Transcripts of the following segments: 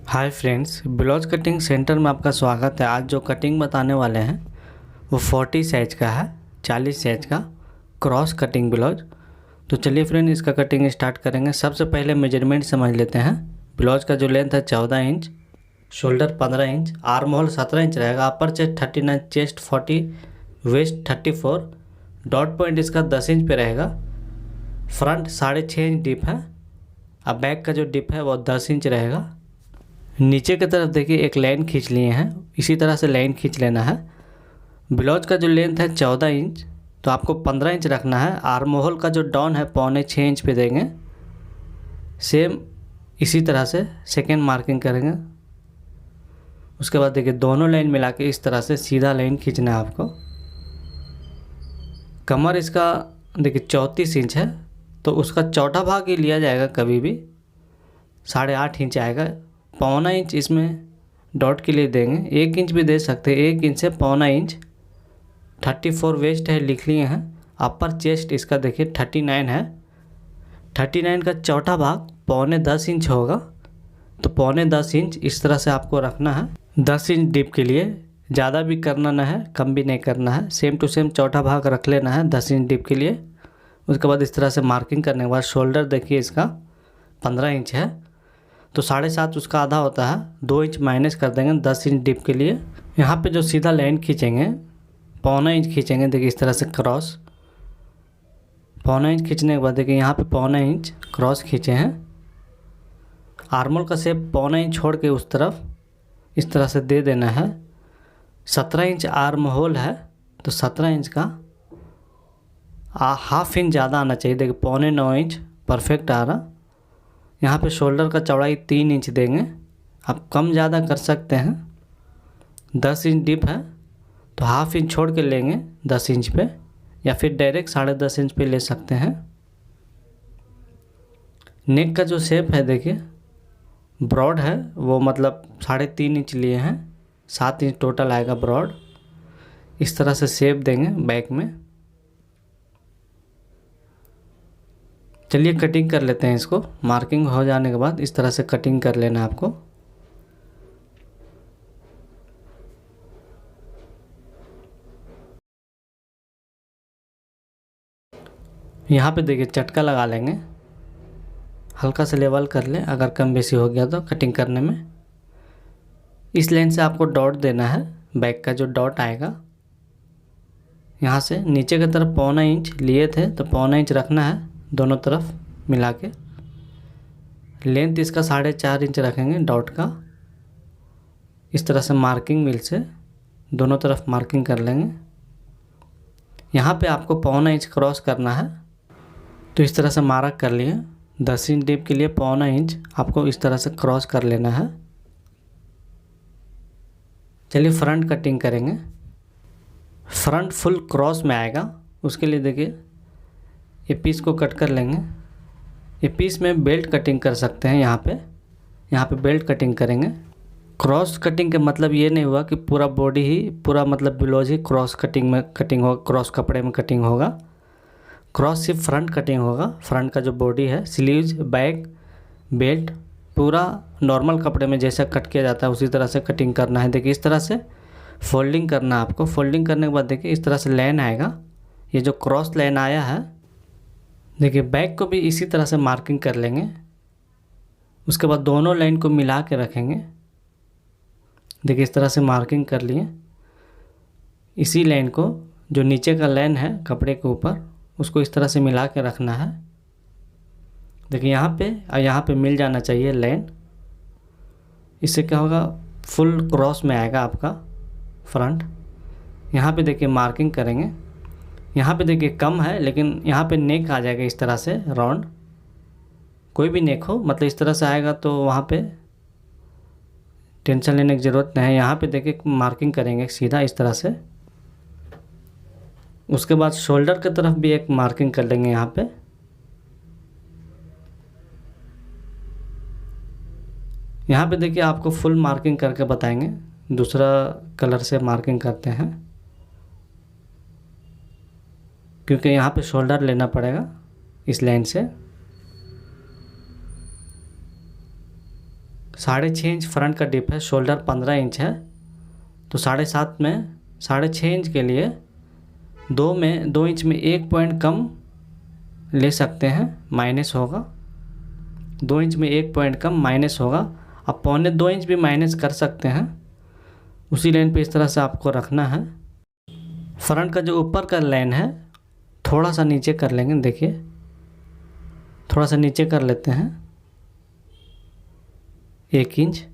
Hi friends, blouse cutting centre में आपका स्वागत है। आज जो कटिंग बताने वाले हैं वो 40 साइज का है, 40 साइज का क्रॉस कटिंग ब्लाउज। तो चलिए फ्रेंड, इसका कटिंग स्टार्ट करेंगे। सबसे पहले मेजरमेंट समझ लेते हैं। ब्लाउज का जो लेंथ है 14 inch, shoulder 15 inch, arm hole 17 inch रहेगा, upper chest 39, chest 40, waist 34, dot point इसका 10 इंच पे रहेगा। फ्रंट 6.5 इंच डिप है। अब बैक का जो डिप है वो 10 इंच रहेगा। नीचे की तरफ देखिए एक लाइन खींच लिए हैं, इसी तरह से लाइन खींच लेना है। ब्लाउज का जो लेंथ है 14 इंच, तो आपको 15 इंच रखना है। आर्म होल का जो डाउन है 6.25 इंच पे देंगे। सेम इसी तरह से सेकेंड मार्किंग करेंगे। उसके बाद देखिए दोनों लाइन मिला के इस तरह से सीधा लाइन खींचना है आपको। कमर इसका देखिए 34 इंच है, तो उसका चौथा भाग ही लिया जाएगा कभी भी। 8.5 इंच आएगा। 1.25 इंच इसमें डॉट के लिए देंगे, 1 इंच भी दे सकते हैं। 1 इंच से 1.25 इंच। 34 वेस्ट है, लिख लिए हैं। अपर चेस्ट इसका देखिए 39 है। 39 का चौथा भाग 9.25 इंच होगा, तो 9.25 इंच इस तरह से आपको रखना है। 10 इंच डिप के लिए ज़्यादा भी करना ना है, कम भी नहीं करना है। सेम टू सेम चौथा भाग रख लेना है 10 इंच डिप के लिए। उसके बाद इस तरह से मार्किंग करने के बाद शोल्डर देखिए इसका 15 इंच है, तो 7.5 उसका आधा होता है। 2 इंच माइनस कर देंगे 10 इंच डिप के लिए। यहाँ पे जो सीधा लाइन खींचेंगे 1.25 इंच खींचेंगे। देखिए इस तरह से क्रॉस 1.25 इंच खींचने के बाद देखिए यहाँ पे 1.25 इंच क्रॉस खींचे हैं। आर्मोल का शेप 1.25 इंच छोड़ के उस तरफ इस तरह से दे देना है। 17 इंच आर्म होल है, तो 17 इंच का हाफ इंच ज़्यादा आना चाहिए। देखिए 8.25 इंच परफेक्ट आ रहा। यहाँ पे शोल्डर का चौड़ाई 3 इंच देंगे, आप कम ज़्यादा कर सकते हैं। 10 इंच डिप है, तो हाफ इंच छोड़ के लेंगे 10 इंच पे, या फिर डायरेक्ट 10.5 इंच पे ले सकते हैं। नेक का जो शेप है देखिए ब्रॉड है, वो मतलब 3.5 इंच लिए हैं। 7 इंच टोटल आएगा ब्रॉड। इस तरह से शेप देंगे बैक में। चलिए कटिंग कर लेते हैं इसको। मार्किंग हो जाने के बाद इस तरह से कटिंग कर लेना है आपको। यहाँ पे देखिए चटका लगा लेंगे, हल्का से लेवल कर लें। अगर कम बेसी हो गया तो कटिंग करने में इस लाइन से आपको डॉट देना है। बैक का जो डॉट आएगा यहाँ से नीचे की तरफ 1.25 इंच लिए थे, तो 1.25 इंच रखना है दोनों तरफ मिला के। लेंथ इसका 4.5 इंच रखेंगे डॉट का। इस तरह से मार्किंग मिल से दोनों तरफ मार्किंग कर लेंगे। यहाँ पे आपको 1.25 इंच क्रॉस करना है, तो इस तरह से मार्क कर लिए। 10 इंच डीप के लिए 1.25 इंच आपको इस तरह से क्रॉस कर लेना है। चलिए फ्रंट कटिंग करेंगे। फ्रंट फुल क्रॉस में आएगा, उसके लिए देखिए ये पीस को कट कर लेंगे। ये पीस में बेल्ट कटिंग कर सकते हैं। यहाँ पे बेल्ट कटिंग करेंगे। क्रॉस कटिंग का मतलब ये नहीं हुआ कि पूरा बॉडी ही पूरा मतलब ब्लाउज ही क्रॉस कटिंग में कटिंग होगा, क्रॉस कपड़े में कटिंग होगा। क्रॉस सिर्फ फ्रंट कटिंग होगा। फ्रंट का जो बॉडी है, स्लीव्स, बैक, बेल्ट पूरा नॉर्मल कपड़े में जैसा कट किया जाता है उसी तरह से कटिंग करना है। देखिए इस तरह से फोल्डिंग करना है आपको। फोल्डिंग करने के बाद देखिए इस तरह से लाइन आएगा। ये जो क्रॉस लाइन आया है, देखिए बैक को भी इसी तरह से मार्किंग कर लेंगे। उसके बाद दोनों लाइन को मिला के रखेंगे। देखिए इस तरह से मार्किंग कर लिए। इसी लाइन को जो नीचे का लाइन है कपड़े के ऊपर, उसको इस तरह से मिला के रखना है। देखिए यहाँ पे मिल जाना चाहिए लाइन। इससे क्या होगा, फुल क्रॉस में आएगा आपका फ्रंट। यहाँ पे देखिए मार्किंग करेंगे। यहाँ पे देखिए कम है, लेकिन यहाँ पे नेक आ जाएगा इस तरह से राउंड। कोई भी नेक हो, मतलब इस तरह से आएगा, तो वहाँ पे टेंशन लेने की ज़रूरत नहीं है। यहाँ पे देखिए मार्किंग करेंगे सीधा इस तरह से। उसके बाद शोल्डर की तरफ भी एक मार्किंग कर लेंगे। यहाँ पे देखिए आपको फुल मार्किंग करके बताएंगे। दूसरा कलर से मार्किंग करते हैं, क्योंकि यहाँ पे शोल्डर लेना पड़ेगा इस लाइन से। 6.5 इंच फ्रंट का डिप है, शोल्डर 15 इंच है, तो 7.5 में 6.5 इंच के लिए 2 इंच में 1 पॉइंट कम ले सकते हैं, माइनस होगा। 2 इंच में 1 पॉइंट कम माइनस होगा। अब 1.25 इंच भी माइनस कर सकते हैं। उसी लाइन पे इस तरह से आपको रखना है। फ्रंट का जो ऊपर का लाइन है थोड़ा सा नीचे कर लेंगे, देखिए थोड़ा सा नीचे कर लेते हैं 1 इंच।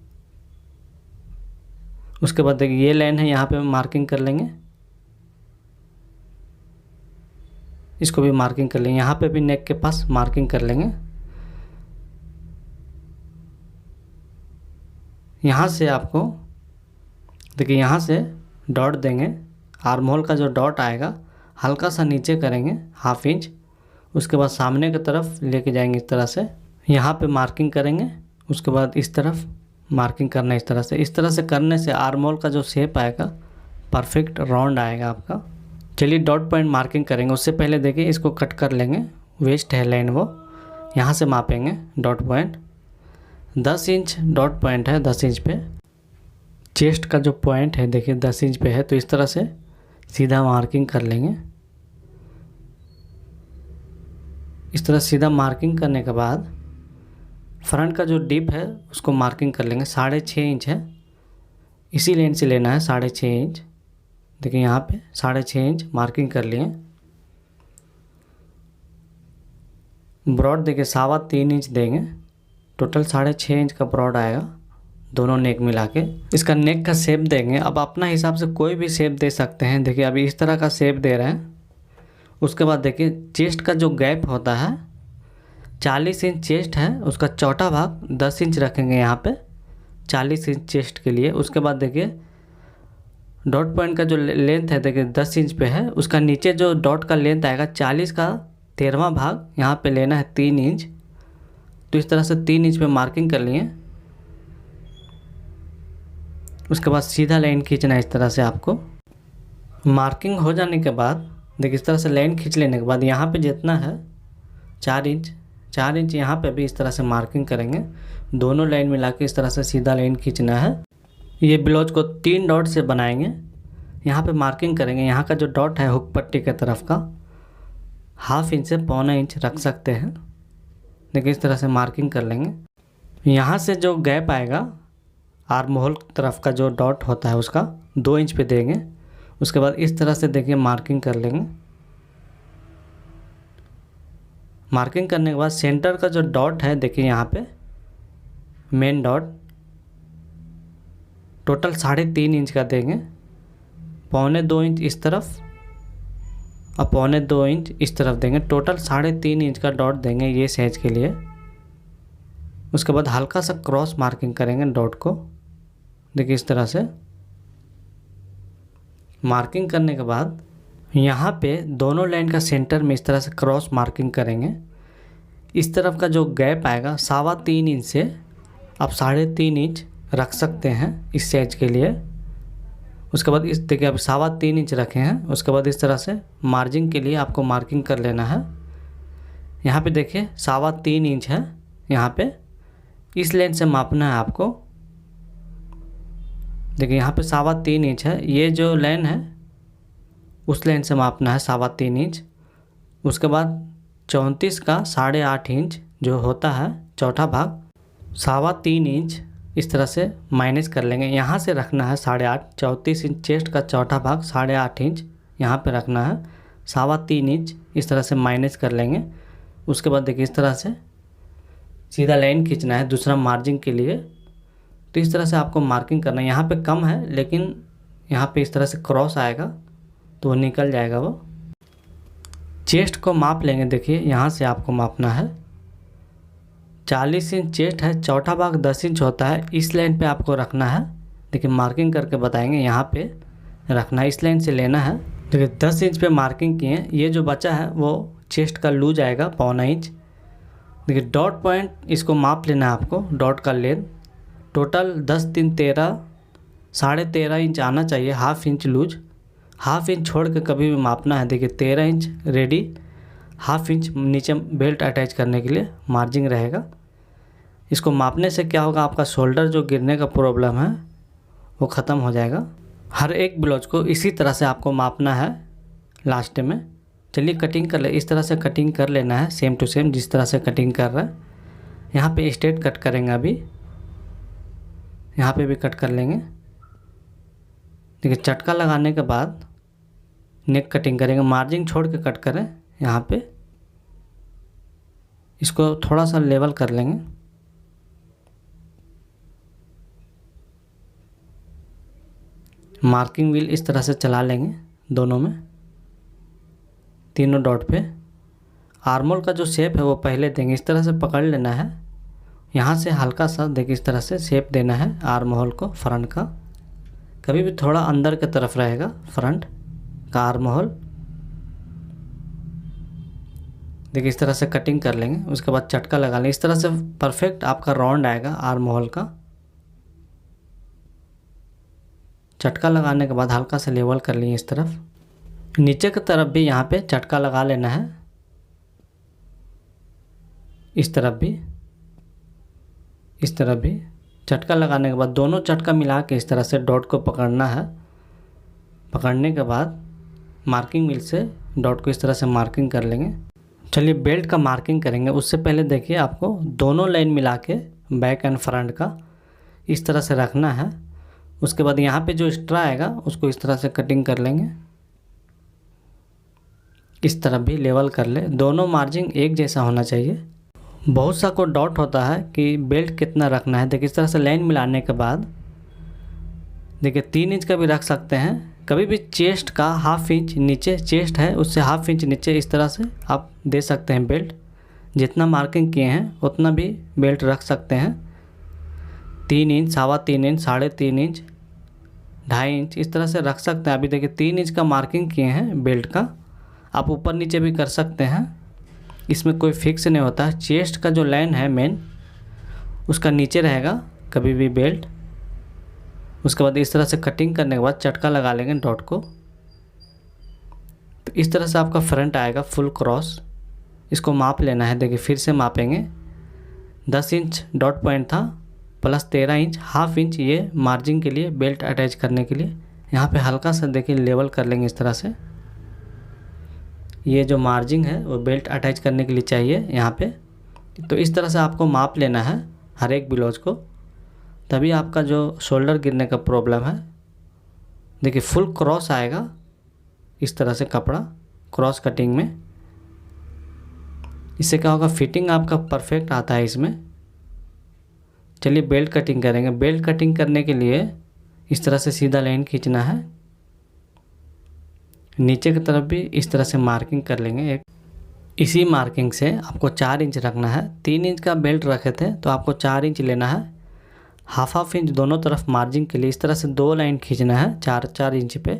उसके बाद देखिए ये लाइन है, यहाँ पे मार्किंग कर लेंगे, इसको भी मार्किंग कर लेंगे। यहाँ पे भी नेक के पास मार्किंग कर लेंगे। यहाँ से आपको देखिए यहाँ से डॉट देंगे। आर्म होल का जो डॉट आएगा हल्का सा नीचे करेंगे 1/2 इंच। उसके बाद सामने की तरफ लेके जाएंगे इस तरह से, यहाँ पे मार्किंग करेंगे। उसके बाद इस तरफ मार्किंग करना है इस तरह से। इस तरह से करने से आर्म होल का जो शेप आएगा परफेक्ट राउंड आएगा आपका। चलिए डॉट पॉइंट मार्किंग करेंगे। उससे पहले देखिए इसको कट कर लेंगे, वेस्ट है लाइन वो, यहाँ से मापेंगे dot point. 10 inch dot point है, 10 इंच पे। चेस्ट का जो पॉइंट है देखिए 10 इंच पे है, तो इस तरह से सीधा मार्किंग कर लेंगे। इस तरह सीधा मार्किंग करने के बाद फ्रंट का जो डिप है उसको मार्किंग कर लेंगे। 6.5 इंच है, इसी लाइन से लेना है 6.5 इंच। देखिए यहाँ पे 6.5 इंच मार्किंग कर लिए। ब्रॉड देखिए 3.25 इंच देंगे, टोटल 6.5 इंच का ब्रॉड आएगा दोनों नेक मिला के। इसका नेक का शेप देंगे, अब अपना हिसाब से कोई भी शेप दे सकते हैं। देखिए अभी इस तरह का शेप दे रहे हैं। उसके बाद देखिए चेस्ट का जो गैप होता है 40 इंच चेस्ट है, उसका चौथा भाग 10 इंच रखेंगे यहाँ पे 40 इंच चेस्ट के लिए। उसके बाद देखिए डॉट पॉइंट का जो लेंथ है देखिए 10 इंच पे है, उसका नीचे जो डॉट का लेंथ आएगा 40 का 13वां भाग यहाँ पे लेना है 3 इंच। तो इस तरह से 3 इंच पे मार्किंग कर लिए। उसके बाद सीधा लाइन खींचना है इस तरह से आपको। मार्किंग हो जाने के बाद देखिए इस तरह से लाइन खींच लेने के बाद यहाँ पे जितना है 4 इंच यहाँ पे भी इस तरह से मार्किंग करेंगे। दोनों लाइन मिला के इस तरह से सीधा लाइन खींचना है। ये ब्लाउज को 3 डॉट से बनाएंगे। यहाँ पे मार्किंग करेंगे। यहाँ का जो डॉट है हुक पट्टी के तरफ का 1/2 इंच से 1.25 इंच रख सकते हैं। देखिए इस तरह से मार्किंग कर लेंगे। यहाँ से जो गैप आएगा आर्म होल तरफ का जो डॉट होता है उसका 2 इंच पे देंगे। उसके बाद इस तरह से देखिए मार्किंग कर लेंगे। मार्किंग करने के बाद सेंटर का जो डॉट है देखिए यहाँ पे मेन डॉट टोटल 3.5 इंच का देंगे। 1.25 इंच इस तरफ और 1.25 इंच इस तरफ देंगे। टोटल 3.5 इंच का डॉट देंगे ये साइज के लिए। उसके बाद हल्का सा क्रॉस मार्किंग करेंगे डॉट को। देखिए इस तरह से मार्किंग करने के बाद यहाँ पे दोनों लाइन का सेंटर में इस तरह से क्रॉस मार्किंग करेंगे। इस तरफ का जो गैप आएगा 3.25 इंच से आप 3.5 इंच रख सकते हैं इस साइज के लिए। उसके बाद इस देखिए अब 3.25 इंच रखे हैं। उसके बाद इस तरह से मार्जिन के लिए आपको मार्किंग कर लेना है। यहाँ पे देखिए 3.25 इंच है, यहाँ पे इस लाइन से मापना है आपको। देखिए यहाँ पे 3.25 इंच है, ये जो लाइन है उस लाइन से मापना है 3.25 इंच। उसके बाद 34 का 8.5 इंच जो होता है चौथा भाग 3.25 इंच इस तरह से माइनस कर लेंगे। यहाँ से रखना है 8.5। 34 इंच चेस्ट का चौथा भाग 8.5 इंच यहाँ पे रखना है। 3.25 इंच इस तरह से माइनस कर लेंगे। उसके बाद देखिए इस तरह से सीधा लाइन खींचना है दूसरा मार्जिन के लिए। तो इस तरह से आपको मार्किंग करना है। यहाँ पे कम है लेकिन यहाँ पे इस तरह से क्रॉस आएगा तो वो निकल जाएगा वो। चेस्ट को माप लेंगे। देखिए यहाँ से आपको मापना है 40 इंच चेस्ट है, चौथा भाग 10 इंच होता है। इस लाइन पे आपको रखना है। देखिए मार्किंग करके बताएंगे, यहाँ पे रखना है, इस लाइन से लेना है। देखिए 10 इंच पे मार्किंग किए। ये जो बचा है वो चेस्ट का लूज आएगा 1.25 इंच। देखिए डॉट पॉइंट इसको माप लेना है आपको। डॉट का लेंथ टोटल 10 3 13 13.5 इंच आना चाहिए। 1/2 इंच लूज, 1/2 इंच छोड़ के कभी भी मापना है। देखिए 13 इंच रेडी, 1/2 इंच नीचे बेल्ट अटैच करने के लिए मार्जिन रहेगा। इसको मापने से क्या होगा, आपका शोल्डर जो गिरने का प्रॉब्लम है वो ख़त्म हो जाएगा। हर एक ब्लाउज को इसी तरह से आपको मापना है लास्ट में। चलिए कटिंग कर ले, इस तरह से कटिंग कर लेना है सेम टू सेम जिस तरह से कटिंग कर रहा है। यहाँ पे स्ट्रेट कट करेंगे, अभी यहाँ पे भी कट कर लेंगे। देखिए चटका लगाने के बाद नेक कटिंग करेंगे, मार्जिन छोड़ के कट करें। यहाँ पे इसको थोड़ा सा लेवल कर लेंगे। मार्किंग व्हील इस तरह से चला लेंगे दोनों में, तीनों डॉट पे। आर्मोल का जो शेप है वो पहले देंगे, इस तरह से पकड़ लेना है। यहाँ से हल्का सा देखिए इस तरह से शेप देना है आर्म होल को, फ्रंट का। कभी भी थोड़ा अंदर की तरफ रहेगा फ्रंट का आर्म होल। देखिए इस तरह से कटिंग कर लेंगे, उसके बाद चटका लगा लेंगे। इस तरह से परफेक्ट आपका राउंड आएगा आर्म होल का। चटका लगाने के बाद हल्का सा लेवल कर लिए इस तरफ। नीचे की तरफ भी यहाँ पे चटका लगा लेना है, इस तरफ भी, इस तरफ भी। चटका लगाने के बाद दोनों चटका मिला के इस तरह से डॉट को पकड़ना है। पकड़ने के बाद मार्किंग व्हील से डॉट को इस तरह से मार्किंग कर लेंगे। चलिए बेल्ट का मार्किंग करेंगे। उससे पहले देखिए आपको दोनों लाइन मिला के बैक एंड फ्रंट का इस तरह से रखना है। उसके बाद यहाँ पे जो एक्स्ट्रा आएगा उसको इस तरह से कटिंग कर लेंगे। इस तरफ भी लेवल कर ले, दोनों मार्जिन एक जैसा होना चाहिए। बहुत सा को डाउट होता है कि बेल्ट कितना रखना है। देखिए इस तरह से लाइन मिलाने के बाद देखिए 3 इंच का भी रख सकते हैं। कभी भी चेस्ट का हाफ इंच नीचे, चेस्ट है उससे हाफ इंच नीचे इस तरह से आप दे सकते हैं बेल्ट। जितना मार्किंग किए हैं उतना भी बेल्ट रख सकते हैं। 3 इंच, 3.25 इंच, 3.5 इंच, 2.5 इंच इस तरह से रख सकते हैं। अभी देखिए 3 इंच का मार्किंग किए हैं बेल्ट का, आप ऊपर नीचे भी कर सकते हैं, इसमें कोई फिक्स नहीं होता है। चेस्ट का जो लाइन है मेन उसका नीचे रहेगा कभी भी बेल्ट। उसके बाद इस तरह से कटिंग करने के बाद चटका लगा लेंगे डॉट को। तो इस तरह से आपका फ्रंट आएगा फुल क्रॉस। इसको माप लेना है, देखिए फिर से मापेंगे। 10 इंच डॉट पॉइंट था प्लस 13 इंच, हाफ इंच ये मार्जिन के लिए, बेल्ट अटैच करने के लिए। यहाँ पे हल्का सा देखिए लेवल कर लेंगे इस तरह से। ये जो मार्जिन है वो बेल्ट अटैच करने के लिए चाहिए यहाँ पे। तो इस तरह से आपको माप लेना है हर एक ब्लाउज को, तभी आपका जो शोल्डर गिरने का प्रॉब्लम है। देखिए फुल क्रॉस आएगा इस तरह से कपड़ा क्रॉस कटिंग में। इससे क्या होगा, फिटिंग आपका परफेक्ट आता है इसमें। चलिए बेल्ट कटिंग करेंगे। बेल्ट कटिंग करने के लिए इस तरह से सीधा लाइन खींचना है। नीचे की तरफ भी इस तरह से मार्किंग कर लेंगे एक। इसी मार्किंग से आपको 4 इंच रखना है। 3 इंच का बेल्ट रखे थे तो आपको 4 इंच लेना है। हाफ इंच दोनों तरफ मार्जिन के लिए इस तरह से 2 लाइन खींचना है 4 इंच पे।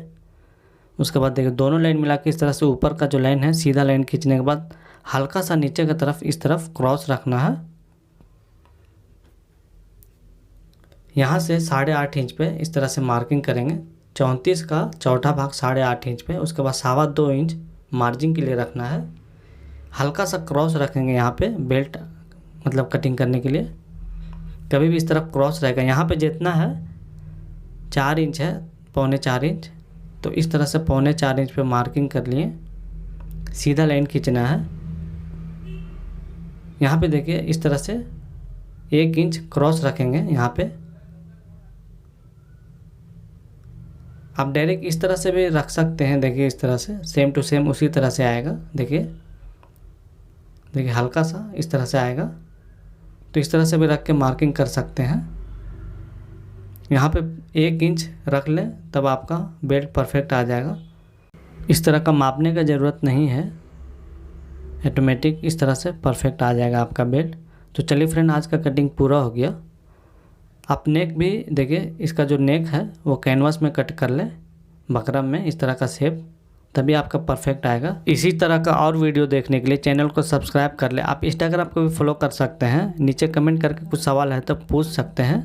उसके बाद देखिए दोनों लाइन मिला के इस तरह से ऊपर का जो लाइन है सीधा लाइन खींचने के बाद हल्का सा नीचे की तरफ इस तरफ क्रॉस रखना है। यहाँ से 8.5 इंच पे इस तरह से मार्किंग करेंगे। 34 का चौथा भाग 8.5 इंच पे। उसके बाद 2.25 इंच मार्जिन के लिए रखना है। हल्का सा क्रॉस रखेंगे यहाँ पे बेल्ट मतलब कटिंग करने के लिए। कभी भी इस तरफ क्रॉस रहेगा। यहाँ पे जितना है 4 इंच है, 3.25 इंच, तो इस तरह से 3.25 इंच पे मार्किंग कर लिए। सीधा लाइन खींचना है। यहाँ पे देखिए इस तरह से 1 इंच क्रॉस रखेंगे यहाँ पे। आप डायरेक्ट इस तरह से भी रख सकते हैं। देखिए इस तरह से सेम टू सेम उसी तरह से आएगा। देखिए हल्का सा इस तरह से आएगा। तो इस तरह से भी रख के मार्किंग कर सकते हैं। यहाँ पे 1 इंच रख लें तब आपका बेल्ट परफेक्ट आ जाएगा। इस तरह का मापने का ज़रूरत नहीं है, ऑटोमेटिक इस तरह से परफेक्ट आ जाएगा आपका बेल्ट। तो चलिए फ्रेंड आज का कटिंग पूरा हो गया। आप नेक भी देखिए, इसका जो नेक है वो कैनवास में कट कर ले बकरम में इस तरह का शेप, तभी आपका परफेक्ट आएगा। इसी तरह का और वीडियो देखने के लिए चैनल को सब्सक्राइब कर ले। आप इंस्टाग्राम को भी फॉलो कर सकते हैं। नीचे कमेंट करके कुछ सवाल है तो पूछ सकते हैं।